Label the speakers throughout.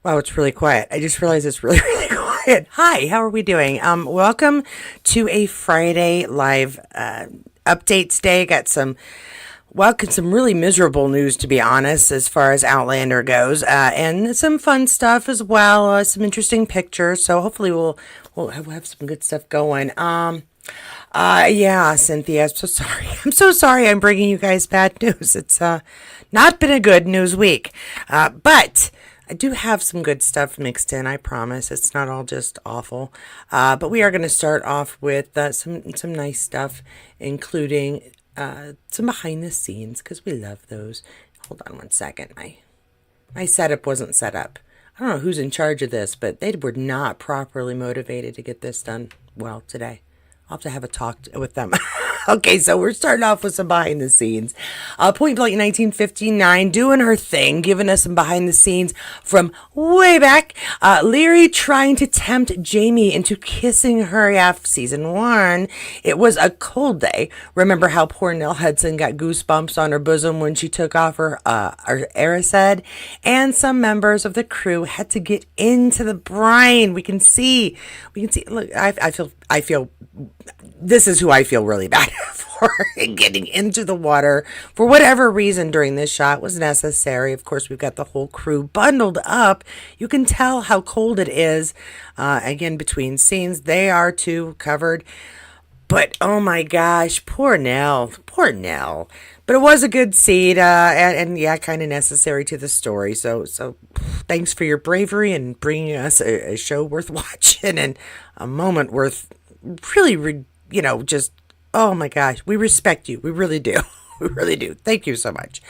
Speaker 1: Wow, it's really quiet. I just realized it's really, really quiet. Hi, how are we doing? Welcome to a Friday live update today. Got some really miserable news, to be honest, as far as Outlander goes, and some fun stuff as well. Some interesting pictures. So hopefully we'll have some good stuff going. Yeah, Cynthia, I'm so sorry. I'm so sorry. I'm bringing you guys bad news. It's not been a good news week, but I do have some good stuff mixed in, I promise. It's not all just awful. But we are going to start off with some nice stuff, including some behind the scenes, because we love those. Hold on one second. My setup wasn't set up. I don't know who's in charge of this, but they were not properly motivated to get this done well today. I'll have to have a talk with them. Okay, so we're starting off with some behind the scenes. Point Blank 1959 doing her thing, giving us some behind the scenes from way back. Leary trying to tempt Jamie into kissing her after season 1. It was a cold day. Remember how poor Nell Hudson got goosebumps on her bosom when she took off her Aracid? And some members of the crew had to get into the brine. We can see. Look, I feel this is who I feel really bad for. Getting into the water for whatever reason during this shot was necessary. Of course, we've got the whole crew bundled up. You can tell how cold it is. Again, between scenes, they are too covered. But oh my gosh, poor Nell. But it was a good scene, and yeah, kind of necessary to the story. So thanks for your bravery and bringing us a show worth watching and a moment worth really, just, oh my gosh, we respect you. We really do. We really do. Thank you so much.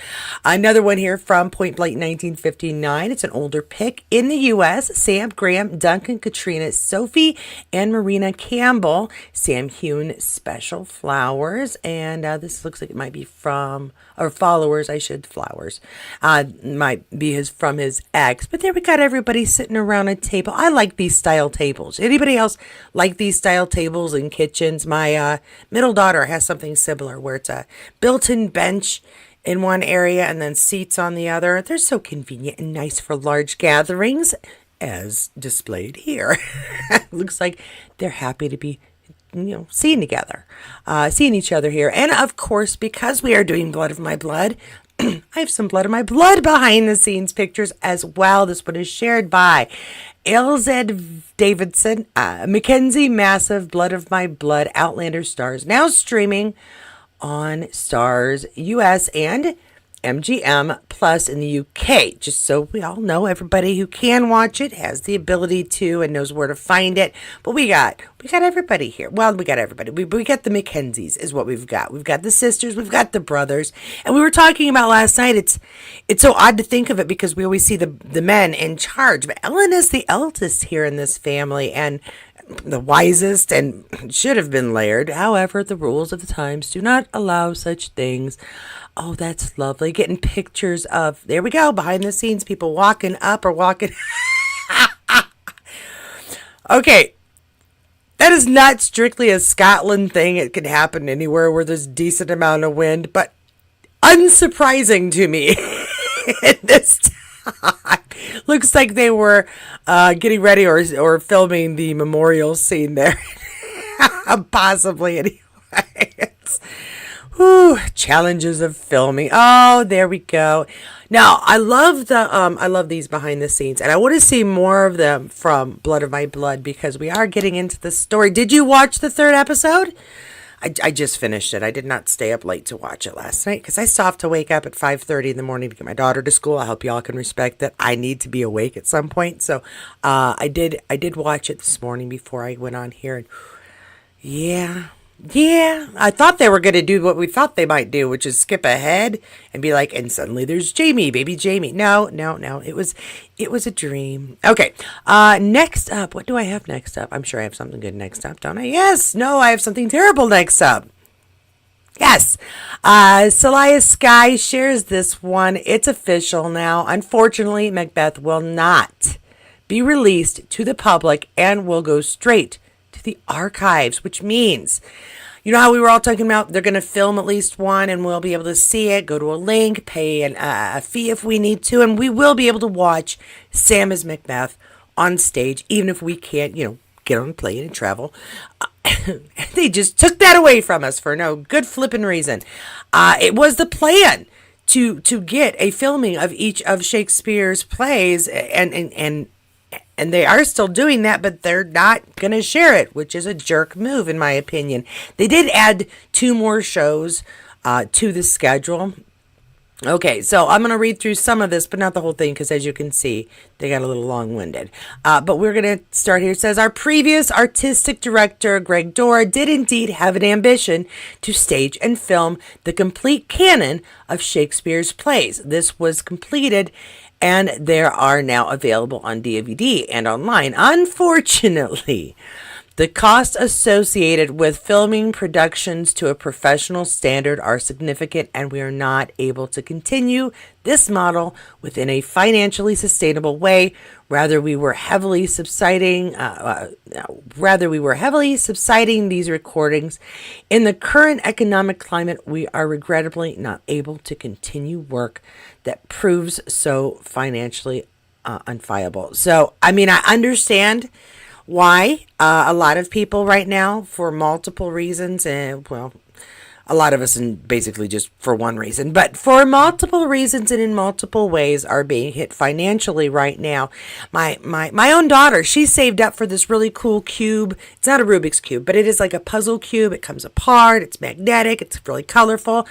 Speaker 1: Another one here from Point Blank 1959. It's an older pic in the U.S. Sam, Graham, Duncan, Katrina, Sophie, and Marina Campbell. Sam Heughan special flowers. And this looks like it might be from, or followers, flowers. Might be from his ex. But there we got everybody sitting around a table. I like these style tables. Anybody else like these style tables in kitchens? My middle daughter has something similar where it's a built-in bench in one area and then seats on the other. They're so convenient and nice for large gatherings, as displayed here. Looks like they're happy to be seeing each other here. And of course, because we are doing Blood of My Blood, I have some Blood of My Blood behind the scenes pictures as well. This one is shared by LZ Davidson, Mackenzie Massive, Blood of My Blood, Outlander Stars, now streaming on Stars US and MGM Plus in the UK. Just so we all know, everybody who can watch it has the ability to and knows where to find it. But we got everybody here. Well, we got everybody. We got the Mackenzies is what we've got. We've got the sisters, we've got the brothers. And we were talking about last night, it's so odd to think of it because we always see the men in charge. But Ellen is the eldest here in this family and the wisest and should have been layered. However, the rules of the times do not allow such things. Oh, that's lovely. Getting pictures of, there we go, behind the scenes, people walking up or walking. Okay. That is not strictly a Scotland thing. It can happen anywhere where there's decent amount of wind, but unsurprising to me in this time. Looks like they were getting ready or filming the memorial scene there. Possibly anyway. Challenges of filming. Oh, there we go. Now, I love these behind the scenes, and I want to see more of them from Blood of My Blood because we are getting into the story. Did you watch the 3rd episode? I just finished it. I did not stay up late to watch it last night because I still have to wake up at 5:30 in the morning to get my daughter to school. I hope y'all can respect that. I need to be awake at some point. So I did watch it this morning before I went on here. And yeah, I thought they were going to do what we thought they might do, which is skip ahead and be like, and suddenly there's Jamie, baby Jamie. No. It was a dream. Okay. Next up, what do I have next up? I'm sure I have something good next up, don't I? Yes. No, I have something terrible next up. Yes. Celia Sky shares this one. It's official now. Unfortunately, McBeth will not be released to the public and will go straight to the archives, which means You know how we were all talking about they're going to film at least one and we'll be able to see it, go to a link, pay a fee if we need to, and we will be able to watch Sam as McBeth on stage, even if we can't, get on a plane and travel. They just took that away from us for no good flipping reason. It was the plan to get a filming of each of Shakespeare's plays, and they are still doing that, but they're not going to share it, which is a jerk move, in my opinion. They did add 2 more shows to the schedule. Okay, so I'm going to read through some of this, but not the whole thing, because as you can see, they got a little long-winded. But we're going to start here. It says, our previous artistic director, Greg Dora, did indeed have an ambition to stage and film the complete canon of Shakespeare's plays. This was completed, and they are now available on DVD and online. Unfortunately, the costs associated with filming productions to a professional standard are significant, and we are not able to continue this model within a financially sustainable way. Rather, we were heavily subsiding these recordings. In the current economic climate, we are regrettably not able to continue work that proves so financially unviable. So, I understand why a lot of people right now, for multiple reasons, and a lot of us, and basically just for one reason, but for multiple reasons and in multiple ways, are being hit financially right now. My own daughter, she saved up for this really cool cube. It's not a Rubik's cube, but it is like a puzzle cube. It comes apart. It's magnetic. It's really colorful.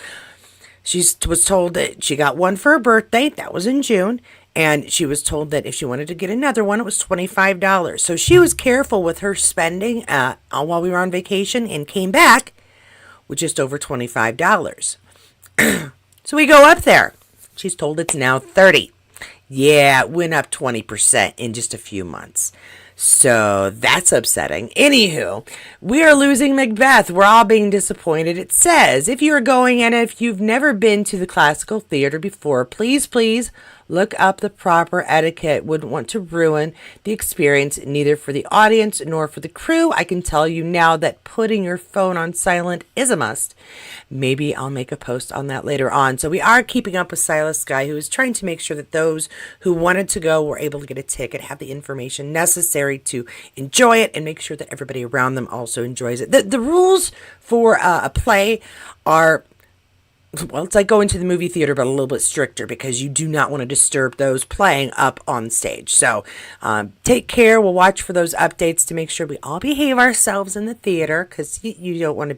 Speaker 1: She was told that she got one for her birthday. That was in June. And she was told that if she wanted to get another one, it was $25. So she was careful with her spending while we were on vacation, and came back with just over $25. So we go up there. She's told it's now $30. Yeah, it went up 20% in just a few months. So that's upsetting. Anywho, we are losing McBeth. We're all being disappointed. It says, if you are going and if you've never been to the classical theater before, please look up the proper etiquette. Wouldn't want to ruin the experience, neither for the audience nor for the crew. I can tell you now that putting your phone on silent is a must. Maybe I'll make a post on that later on. So we are keeping up with Silas Guy, who is trying to make sure that those who wanted to go were able to get a ticket, have the information necessary to enjoy it, and make sure that everybody around them also enjoys it. The rules for a play are, well, it's like going to the movie theater, but a little bit stricter, because you do not want to disturb those playing up on stage. So take care. We'll watch for those updates to make sure we all behave ourselves in the theater, because we don't want to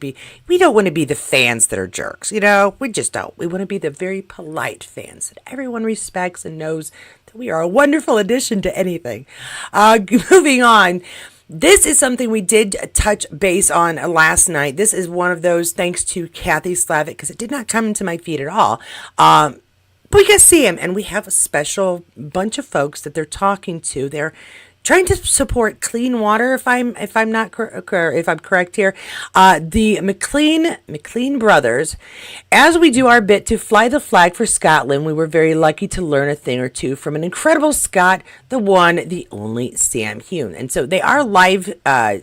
Speaker 1: be the fans that are jerks. We just don't. We want to be the very polite fans that everyone respects and knows that we are a wonderful addition to anything. Moving on. This is something we did touch base on last night. This is one of those, thanks to Kathy Slavic, because it did not come into my feed at all. But we can see him, and we have a special bunch of folks that they're talking to. They're trying to support clean water, if I'm correct here. The McLean brothers, as we do our bit to fly the flag for Scotland, we were very lucky to learn a thing or two from an incredible Scot, the one, the only Sam Heughan. And so they are live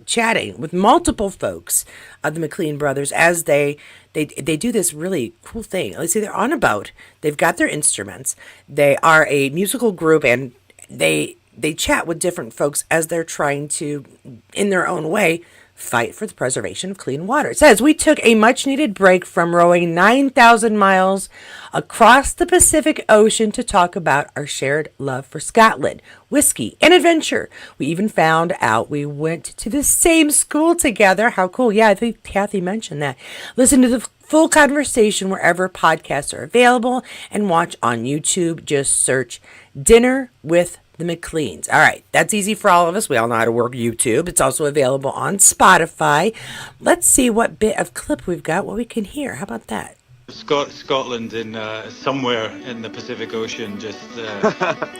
Speaker 1: chatting with multiple folks of the McLean brothers as they do this really cool thing. Let's see, they're on a boat. They've got their instruments. They are a musical group, and they chat with different folks as they're trying to, in their own way, fight for the preservation of clean water. It says, we took a much-needed break from rowing 9,000 miles across the Pacific Ocean to talk about our shared love for Scotland, whiskey, and adventure. We even found out we went to the same school together. How cool. Yeah, I think Kathy mentioned that. Listen to the full conversation wherever podcasts are available, and watch on YouTube. Just search Dinner with the McLeans. All right, that's easy for all of us. We all know how to work YouTube. It's also available on Spotify. Let's see what bit of clip we've got, what we can hear. How about that?
Speaker 2: Scotland in somewhere in the Pacific Ocean, just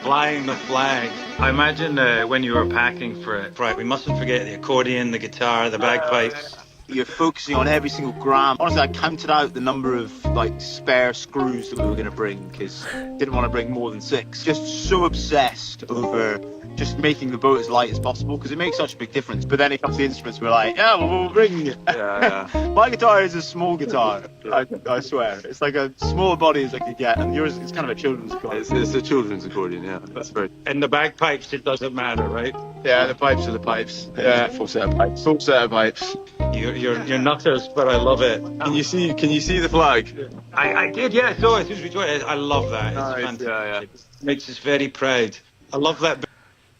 Speaker 2: flying the flag. I imagine when you were packing for it, right, we mustn't forget the accordion, the guitar, the bagpipes.
Speaker 3: You're focusing on every single gram. Honestly, I counted out the number of like spare screws that we were going to bring because didn't want to bring more than 6. Just so obsessed over just making the boat as light as possible because it makes such a big difference. But then it comes to the instruments, we're like, yeah, well, we'll bring it. My guitar is a small guitar. I swear, it's like a smaller body as I could get, and yours is kind of a children's accordion.
Speaker 4: It's a children's accordion, yeah. That's right.
Speaker 2: And the bagpipes, it doesn't matter, right?
Speaker 3: Yeah, the pipes are the pipes. Yeah,
Speaker 4: Full set of pipes.
Speaker 3: full set of pipes.
Speaker 2: You're nutters, but I love it.
Speaker 4: Can you see the flag?
Speaker 2: I did, yeah. So as soon as we joined, I love that. It's
Speaker 4: Nice,
Speaker 2: fantastic.
Speaker 4: yeah.
Speaker 2: It makes us very proud. I love that.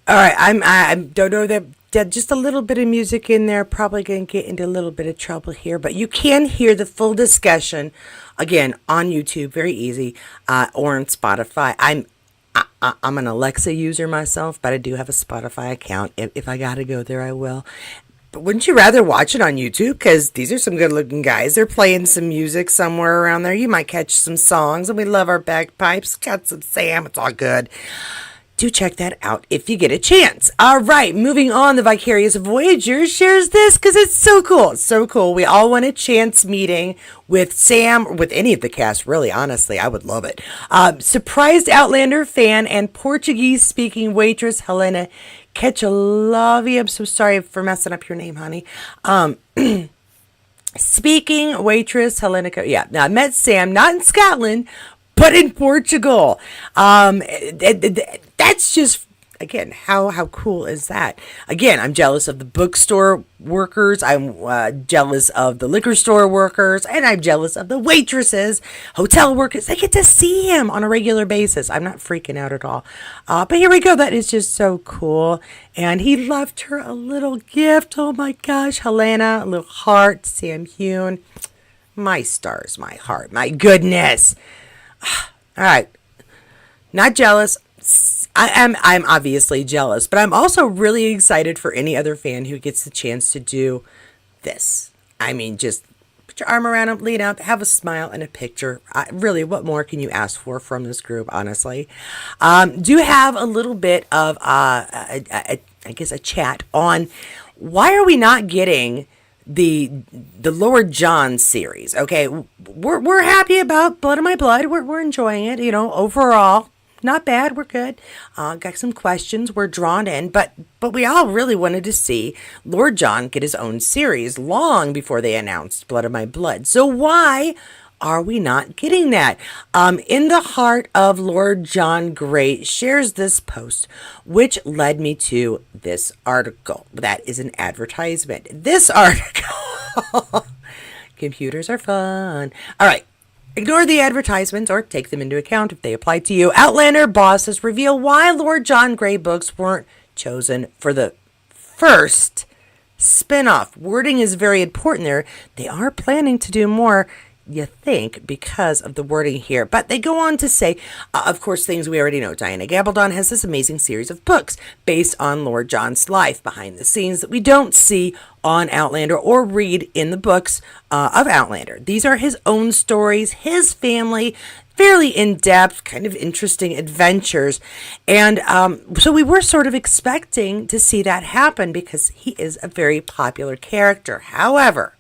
Speaker 1: All right, I don't know that just a little bit of music in there. Probably going to get into a little bit of trouble here, but you can hear the full discussion again on YouTube. Very easy, or on Spotify. I'm an Alexa user myself, but I do have a Spotify account. If I got to go there, I will. But wouldn't you rather watch it on YouTube? Because these are some good-looking guys. They're playing some music somewhere around there. You might catch some songs, and we love our bagpipes. Got some Sam. It's all good. Do check that out if you get a chance. All right, moving on. The Vicarious Voyager shares this because it's so cool. It's so cool. We all want a chance meeting with Sam, with any of the cast, really, honestly. I would love it. Surprised Outlander fan and Portuguese-speaking waitress Helena Ketchalavi. I'm so sorry for messing up your name, honey. Speaking waitress Helena. Yeah, now I met Sam, not in Scotland, but in Portugal. That's just, again, how cool is that? Again, I'm jealous of the bookstore workers. I'm jealous of the liquor store workers. And I'm jealous of the waitresses, hotel workers. They get to see him on a regular basis. I'm not freaking out at all. But here we go. That is just so cool. And he left her a little gift. Oh my gosh. Helena, a little heart. Sam Heughan. My stars, my heart. My goodness. All right, not jealous. I'm obviously jealous, but I'm also really excited for any other fan who gets the chance to do this. I mean, just put your arm around him, lean up, have a smile and a picture. Really, what more can you ask for from this group, honestly? Do have a little bit of, I guess, a chat on why are we not getting the Lord John series. Okay, we're happy about Blood of My Blood. We're enjoying it. Overall, not bad. We're good. Got some questions. We're drawn in, but we all really wanted to see Lord John get his own series long before they announced Blood of My Blood. So why are we not getting that? In the Heart of Lord John Gray shares this post, which led me to this article. That is an advertisement. This article. Computers are fun. All right. Ignore the advertisements or take them into account if they apply to you. Outlander bosses reveal why Lord John Gray books weren't chosen for the first spin-off. Wording is very important there. They are planning to do more, you think, because of the wording here. But they go on to say, of course, things we already know. Diana Gabaldon has this amazing series of books based on Lord John's life behind the scenes that we don't see on Outlander or read in the books of Outlander. These are his own stories, his family, fairly in-depth, kind of interesting adventures. And so we were sort of expecting to see that happen because he is a very popular character. However,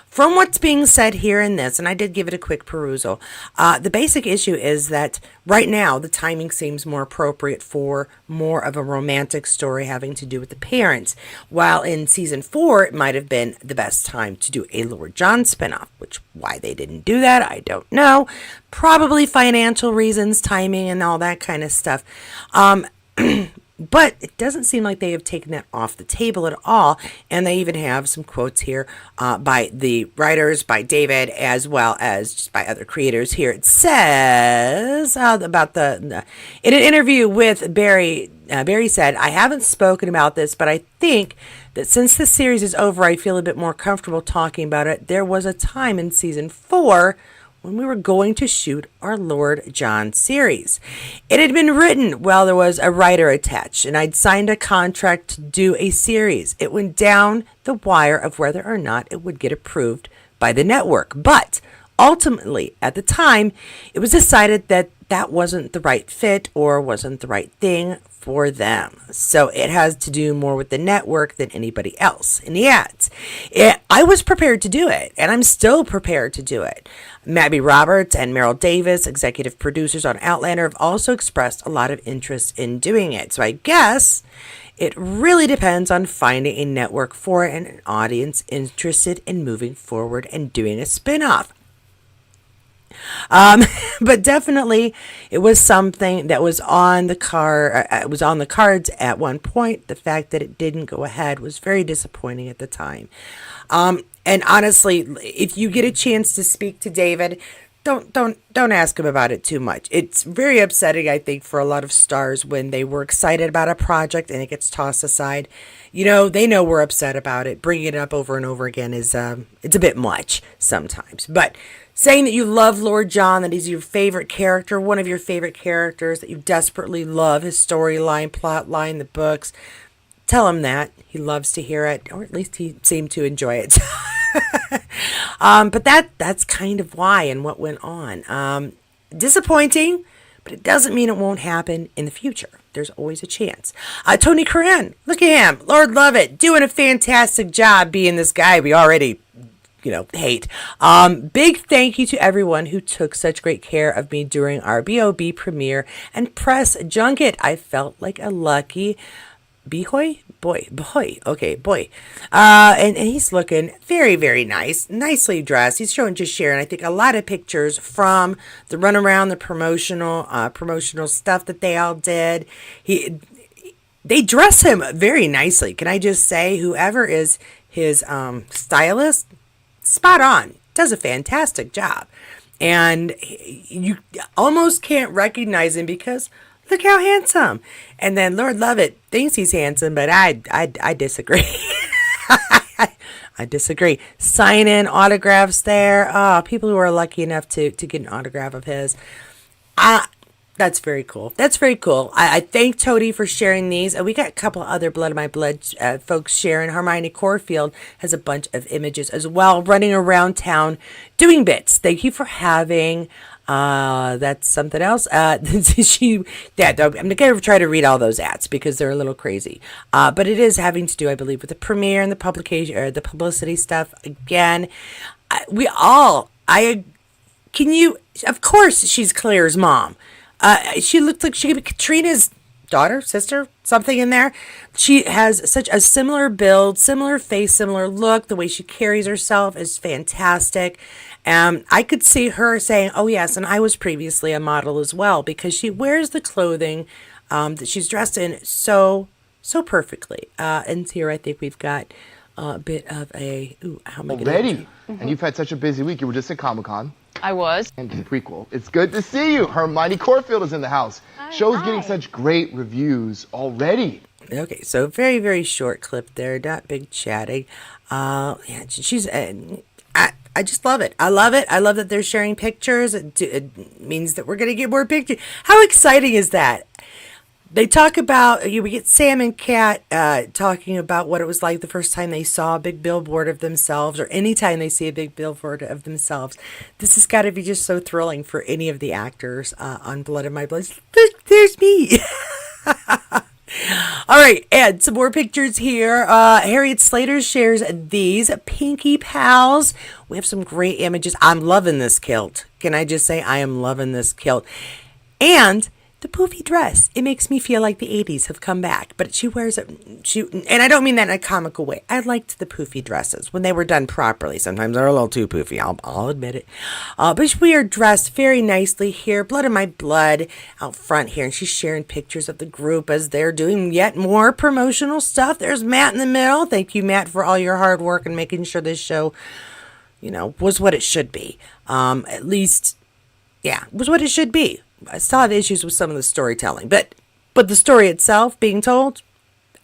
Speaker 1: from what's being said here in this, and I did give it a quick perusal, the basic issue is that right now the timing seems more appropriate for more of a romantic story having to do with the parents, while in season 4 it might have been the best time to do a Lord John spinoff, which why they didn't do that, I don't know. Probably financial reasons, timing, and all that kind of stuff. But it doesn't seem like they have taken that off the table at all. And they even have some quotes here by the writers, by David, as well as just by other creators here. It says about in an interview with Barry, Barry said, "I haven't spoken about this, but I think that since the series is over, I feel a bit more comfortable talking about it. There was a time in season 4 when we were going to shoot our Lord John series. It had been written while there was a writer attached, and I'd signed a contract to do a series. It went down the wire of whether or not it would get approved by the network. But ultimately, at the time, it was decided that that wasn't the right fit or wasn't the right thing for them. So it has to do more with the network than anybody else in the ads. I was prepared to do it, and I'm still prepared to do it. Mabby Roberts and Meryl Davis, executive producers on Outlander, have also expressed a lot of interest in doing it. So I guess it really depends on finding a network for it and an audience interested in moving forward and doing a spin-off. But definitely it was something that was on the it was on the cards at one point. The fact that it didn't go ahead was very disappointing at the time. And honestly, if you get a chance to speak to David, don't ask him about it too much. It's very upsetting, I think, for a lot of stars when they were excited about a project and it gets tossed aside. You know, they know we're upset about it. Bringing it up over and over again is it's a bit much sometimes. But saying that you love Lord John, that he's your favorite character, one of your favorite characters, that you desperately love his storyline, plot line, the books, tell him that. He loves to hear it, or at least he seemed to enjoy it. But that's kind of why and what went on. Disappointing, but it doesn't mean it won't happen in the future. There's always a chance. Tony Curran, look at him. Lord love it. Doing a fantastic job being this guy we already hate. Big thank you to everyone who took such great care of me during our BOB premiere and press junket. I felt like a lucky boy. And he's looking very, very nice, nicely dressed. He's just sharing, I think, a lot of pictures from the run around, the promotional stuff that they all did. They dress him very nicely. Can I just say, whoever is his stylist, spot on, does a fantastic job. And you almost can't recognize him because look how handsome. And then Lord love it, thinks he's handsome, but I disagree. I disagree. Sign in autographs there. Oh, people who are lucky enough to get an autograph of his. That's very cool. That's very cool. I thank Toady for sharing these. We got a couple other Blood of My Blood folks sharing. Hermione Corfield has a bunch of images as well, running around town doing bits. Thank you for having. That's something else. I'm going to try to read all those ads because they're a little crazy. But it is having to do, I believe, with the premiere and the publication or the publicity stuff. Again, of course she's Claire's mom. She looked like she could be Katrina's daughter, sister, something in there. She has such a similar build, similar face, similar look. The way she carries herself is fantastic. I could see her saying, oh yes, and I was previously a model as well, because she wears the clothing that she's dressed in so perfectly. And here I think we've got a bit of a, how am I
Speaker 5: already? And you've had such a busy week. You were just at Comic-Con.
Speaker 6: I was.
Speaker 5: And the prequel. It's good to see you. Hermione Corfield is in the house. Show's getting such great reviews already.
Speaker 1: Okay, so very, very short clip there. Not big chatting. She's... I just love it. I love it. I love that they're sharing pictures. It means that we're going to get more pictures. How exciting is that? They talk about, we get Sam and Kat talking about what it was like the first time they saw a big billboard of themselves, or any time they see a big billboard of themselves. This has got to be just so thrilling for any of the actors on Blood of My Blood. There's me. All right, and some more pictures here. Harriet Slater shares these Pinky Pals. We have some great images. I'm loving this kilt. Can I just say I am loving this kilt? And the poofy dress. It makes me feel like the 80s have come back. But she wears it, and I don't mean that in a comical way. I liked the poofy dresses when they were done properly. Sometimes they're a little too poofy, I'll admit it. But we are dressed very nicely here. Blood of My Blood out front here. And she's sharing pictures of the group as they're doing yet more promotional stuff. There's Matt in the middle. Thank you, Matt, for all your hard work and making sure this show, was what it should be. At least, yeah, was what it should be. I still have issues with some of the storytelling, but the story itself being told,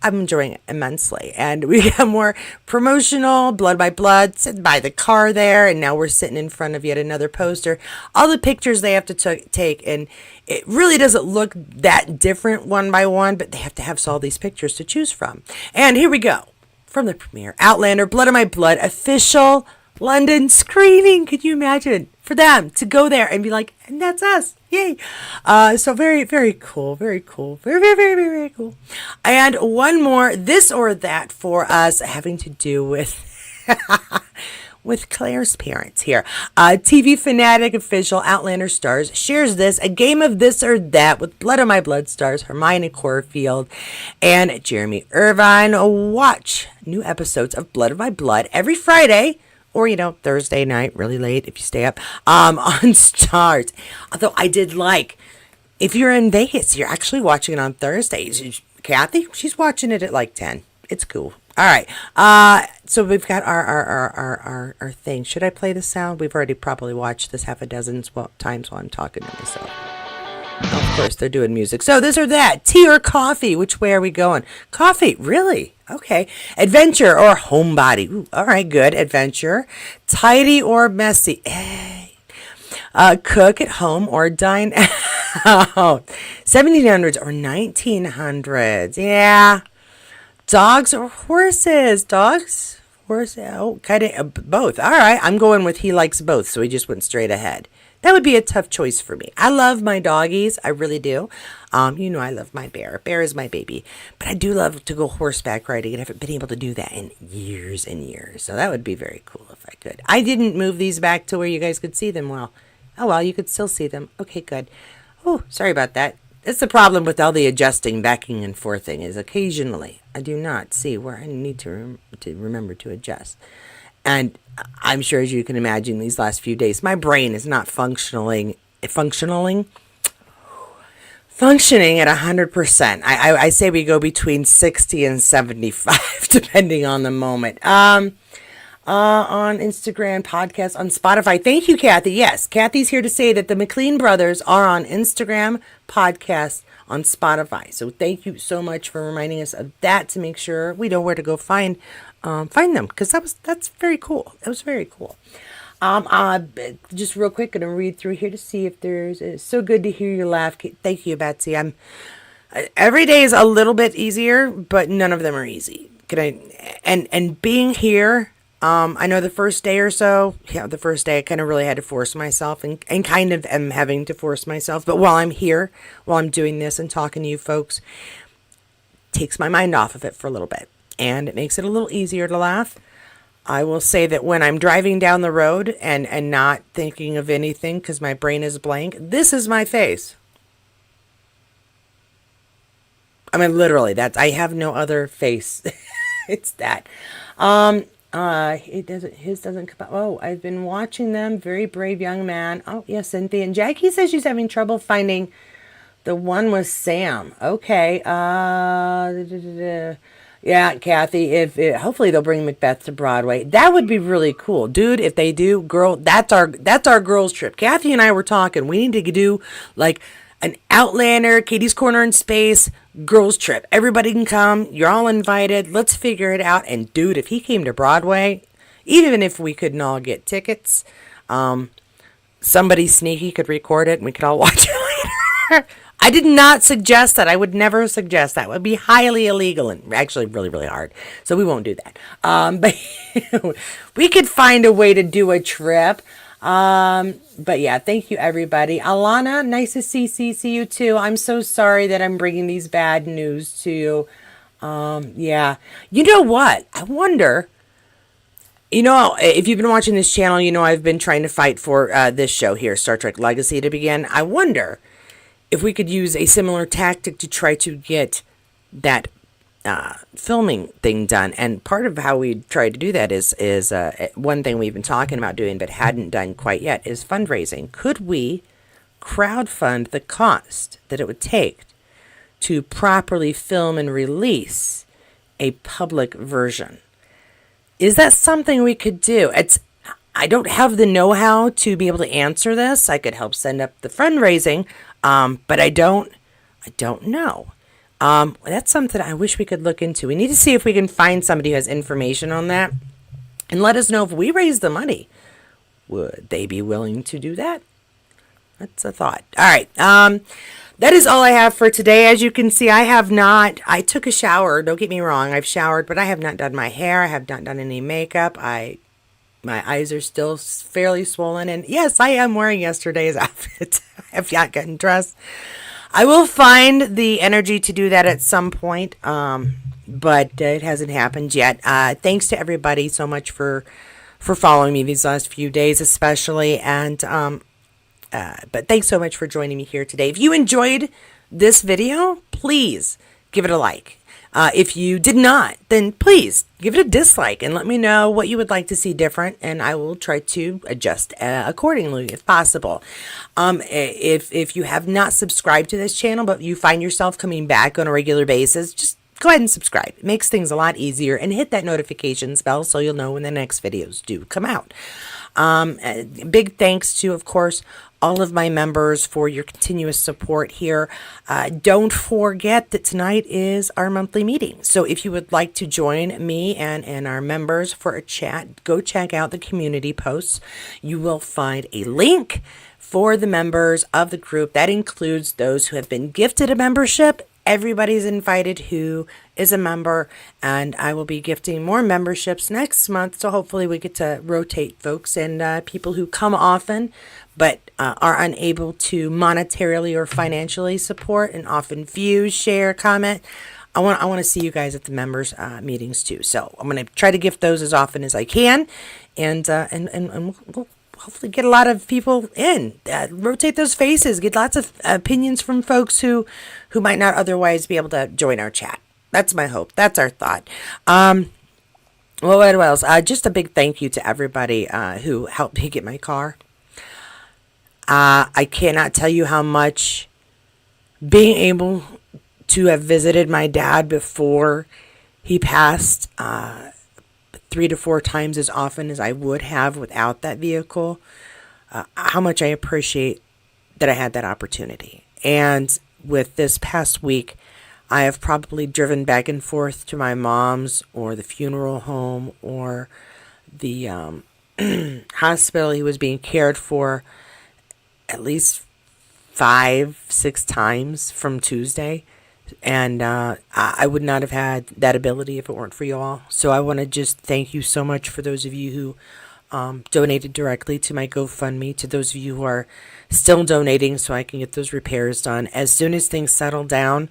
Speaker 1: I'm enjoying it immensely. And we got more promotional Blood by Blood, sitting by the car there, and now we're sitting in front of yet another poster. All the pictures they have to take, and it really doesn't look that different one by one, but they have to have all these pictures to choose from. And here we go from the premiere, Outlander Blood of My Blood official London screening. Could you imagine for them to go there and be like, and that's us. Yay. So very, very cool. Very cool. Very, very, very, very, very cool. And one more, this or that for us, having to do with with Claire's parents here. TV fanatic official Outlander stars shares this, a game of this or that with Blood of My Blood stars Hermione Corfield and Jeremy Irvine. Watch new episodes of Blood of My Blood every Friday, or, Thursday night, really late if you stay up, on Stars. Although I did like, if you're in Vegas, you're actually watching it on Thursdays. Kathy, she's watching it at like 10. It's cool. All right. So we've got our thing. Should I play the sound? We've already probably watched this half a dozen times while I'm talking to myself. Of course, they're doing music. So this or that. Tea or coffee? Which way are we going? Coffee. Really? Okay. Adventure or homebody? Ooh, all right, good. Adventure. Tidy or messy? Hey. Cook at home or dine out? 1700s or 1900s? Yeah. Dogs or horses? Dogs? Horses? Oh, kind of both. All right. I'm going with he likes both, so he just went straight ahead. That would be a tough choice for me. I love my doggies. I really do. I love my bear. Bear is my baby. But I do love to go horseback riding, and I haven't been able to do that in years and years. So that would be very cool if I could. I didn't move these back to where you guys could see them well. Oh, well, you could still see them. Okay, good. Oh, sorry about that. It's the problem with all the adjusting, backing and forthing is occasionally I do not see where I need to remember to adjust. And I'm sure, as you can imagine, these last few days, my brain is not functioning at 100%. I say we go between 60 and 75, depending on the moment. On Instagram, podcast, on Spotify. Thank you, Kathy. Yes, Kathy's here to say that the McLean brothers are on Instagram, podcast, on Spotify. So thank you so much for reminding us of that, to make sure we know where to go find them, because that's very cool. That was very cool. Just real quick, gonna read through here to see if there's. It's so good to hear your laugh. Thank you, Betsy. Every day is a little bit easier, but none of them are easy. And being here. I know the first day or so, the first day I kind of really had to force myself and kind of am having to force myself. But while I'm here, while I'm doing this and talking to you folks, takes my mind off of it for a little bit. And it makes it a little easier to laugh. I will say that when I'm driving down the road and not thinking of anything because my brain is blank, this is my face. I mean, literally, I have no other face. It's that. His doesn't come out. Oh, I've been watching them. Very brave young man. Oh, yes, Cynthia. And Jackie says she's having trouble finding the one with Sam. Okay. Yeah, Kathy, hopefully they'll bring McBeth to Broadway. That would be really cool. Dude, if they do, girl, that's our girls trip. Kathy and I were talking. We need to do like an Outlander, Katie's Corner in Space, girls trip. Everybody can come. You're all invited. Let's figure it out. And dude, if he came to Broadway, even if we couldn't all get tickets, somebody sneaky could record it and we could all watch it later. I did not suggest that. I would never suggest that. It would be highly illegal and actually really, really hard. So we won't do that. But we could find a way to do a trip. But yeah, thank you everybody. Alana, nice to see you too. I'm so sorry that I'm bringing these bad news to you. Yeah. You know what? I wonder, if you've been watching this channel, I've been trying to fight for this show here, Star Trek Legacy, to begin. I wonder if we could use a similar tactic to try to get that filming thing done. And part of how we try to do that is one thing we've been talking about doing but hadn't done quite yet is fundraising. Could we crowdfund the cost that it would take to properly film and release a public version? Is that something we could do? I don't have the know-how to be able to answer this. I could help send up the fundraising, but I don't know. That's something I wish we could look into. We need to see if we can find somebody who has information on that and let us know if we raise the money. Would they be willing to do that? That's a thought. All right. That is all I have for today. As you can see, I took a shower. Don't get me wrong. I've showered, but I have not done my hair. I have not done any makeup. My eyes are still fairly swollen. And yes, I am wearing yesterday's outfit. I have not gotten dressed. I will find the energy to do that at some point, but it hasn't happened yet. Thanks to everybody so much for for following me these last few days, especially. And but thanks so much for joining me here today. If you enjoyed this video, please give it a like. If you did not, then please give it a dislike and let me know what you would like to see different, and I will try to adjust accordingly if possible. If you have not subscribed to this channel, but you find yourself coming back on a regular basis, just go ahead and subscribe. It makes things a lot easier, and hit that notifications bell so you'll know when the next videos do come out. Big thanks to, of course, all of my members for your continuous support here. Don't forget that tonight is our monthly meeting. So if you would like to join me and our members for a chat, go check out the community posts. You will find a link for the members of the group. That includes those who have been gifted a membership. Everybody's invited who is a member, and I will be gifting more memberships next month. So hopefully we get to rotate folks and people who come often but are unable to monetarily or financially support and often view, share, comment. I want to see you guys at the members meetings too. So I'm going to try to gift those as often as I can, and we'll hopefully get a lot of people in. Rotate those faces. Get lots of opinions from folks who might not otherwise be able to join our chat. That's my hope. That's our thought. Well, what else? Just a big thank you to everybody who helped me get my car. I cannot tell you how much being able to have visited my dad before he passed 3 to 4 times as often as I would have without that vehicle, how much I appreciate that I had that opportunity. And with this past week, I have probably driven back and forth to my mom's or the funeral home or the hospital he was being cared for at least 5-6 times from Tuesday. And I would not have had that ability if it weren't for you all. So I want to just thank you so much for those of you who donated directly to my GoFundMe, to those of you who are still donating so I can get those repairs done. As soon as things settle down,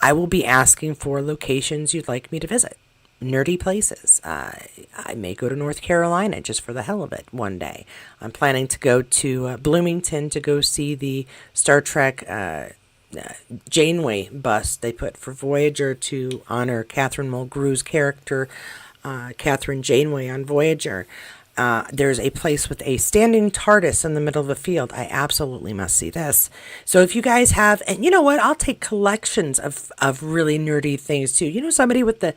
Speaker 1: I will be asking for locations you'd like me to visit. Nerdy places. I may go to North Carolina just for the hell of it one day. I'm planning to go to Bloomington to go see the Star Trek Janeway bust they put for Voyager to honor Catherine Mulgrew's character, Catherine Janeway on Voyager. There's a place with a standing TARDIS in the middle of a field. I absolutely must see this. So if you guys have, and you know what, I'll take collections of really nerdy things too. You know, somebody with the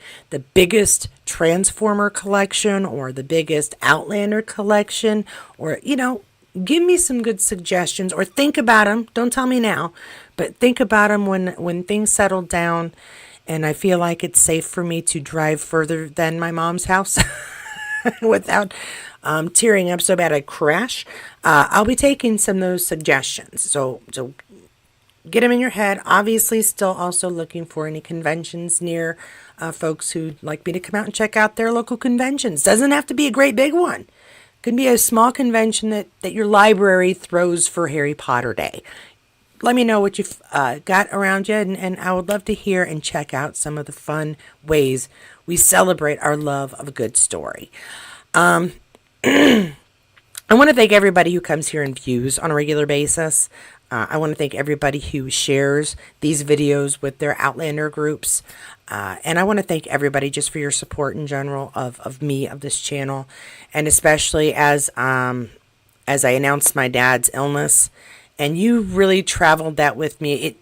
Speaker 1: biggest Transformer collection or the biggest Outlander collection, or, you know, give me some good suggestions or think about them. Don't tell me now, but think about them when things settle down and I feel like it's safe for me to drive further than my mom's house without tearing up so bad I crash. I'll be taking some of those suggestions. So get them in your head. Obviously, still also looking for any conventions near folks who'd like me to come out and check out their local conventions. Doesn't have to be a great big one. Could be a small convention that your library throws for Harry Potter Day. Let me know what you've got around you, and I would love to hear and check out some of the fun ways we celebrate our love of a good story. I want to thank everybody who comes here and views on a regular basis. I want to thank everybody who shares these videos with their Outlander groups. And I want to thank everybody just for your support in general of me, of this channel. And especially as I announced my dad's illness, and you really traveled that with me.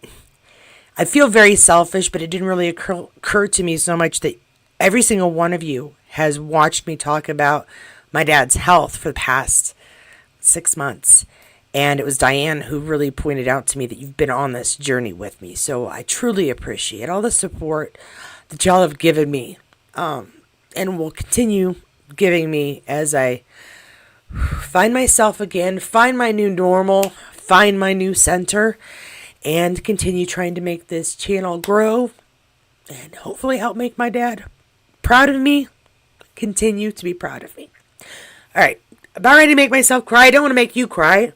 Speaker 1: I feel very selfish, but it didn't really occur to me so much that every single one of you has watched me talk about my dad's health for the past 6 months. And it was Diane who really pointed out to me that you've been on this journey with me. So I truly appreciate all the support that y'all have given me, and will continue giving me as I find myself again, find my new normal, find my new center, and continue trying to make this channel grow and hopefully help make my dad proud of me, continue to be proud of me. All right, about ready to make myself cry. I don't want to make you cry.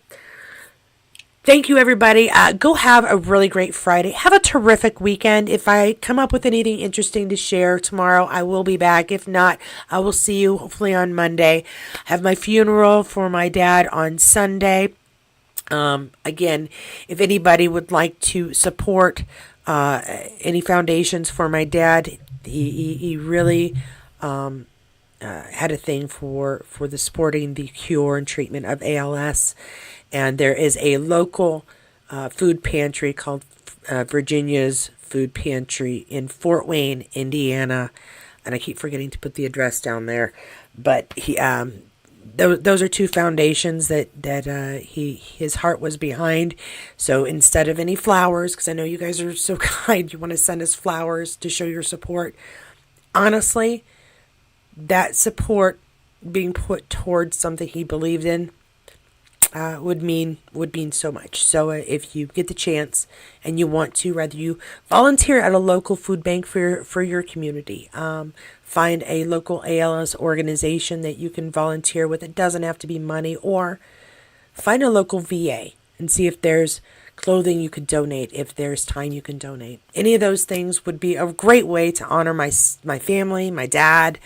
Speaker 1: Thank you, everybody. Go have a really great Friday. Have a terrific weekend. If I come up with anything interesting to share tomorrow, I will be back. If not, I will see you hopefully on Monday. I have my funeral for my dad on Sunday. Again, if anybody would like to support any foundations for my dad, he really had a thing for the supporting the cure and treatment of ALS. And there is a local food pantry called Virginia's Food Pantry in Fort Wayne, Indiana. And I keep forgetting to put the address down there. But those are two foundations that his heart was behind. So instead of any flowers, because I know you guys are so kind, you want to send us flowers to show your support. Honestly, that support being put towards something he believed in would mean so much. So if you get the chance and you want to, rather you volunteer at a local food bank for your community. Find a local ALS organization that you can volunteer with. It doesn't have to be money, or find a local VA and see if there's clothing you could donate, if there's time you can donate. Any of those things would be a great way to honor my family, my dad.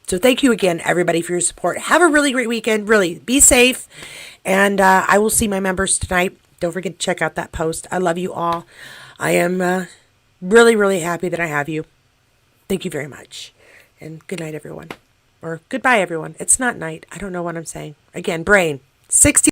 Speaker 1: So thank you again, everybody, for your support. Have a really great weekend. Really, be safe. And I will see my members tonight. Don't forget to check out that post. I love you all. I am really, really happy that I have you. Thank you very much. And good night, everyone. Or goodbye, everyone. It's not night. I don't know what I'm saying. Again, brain. 60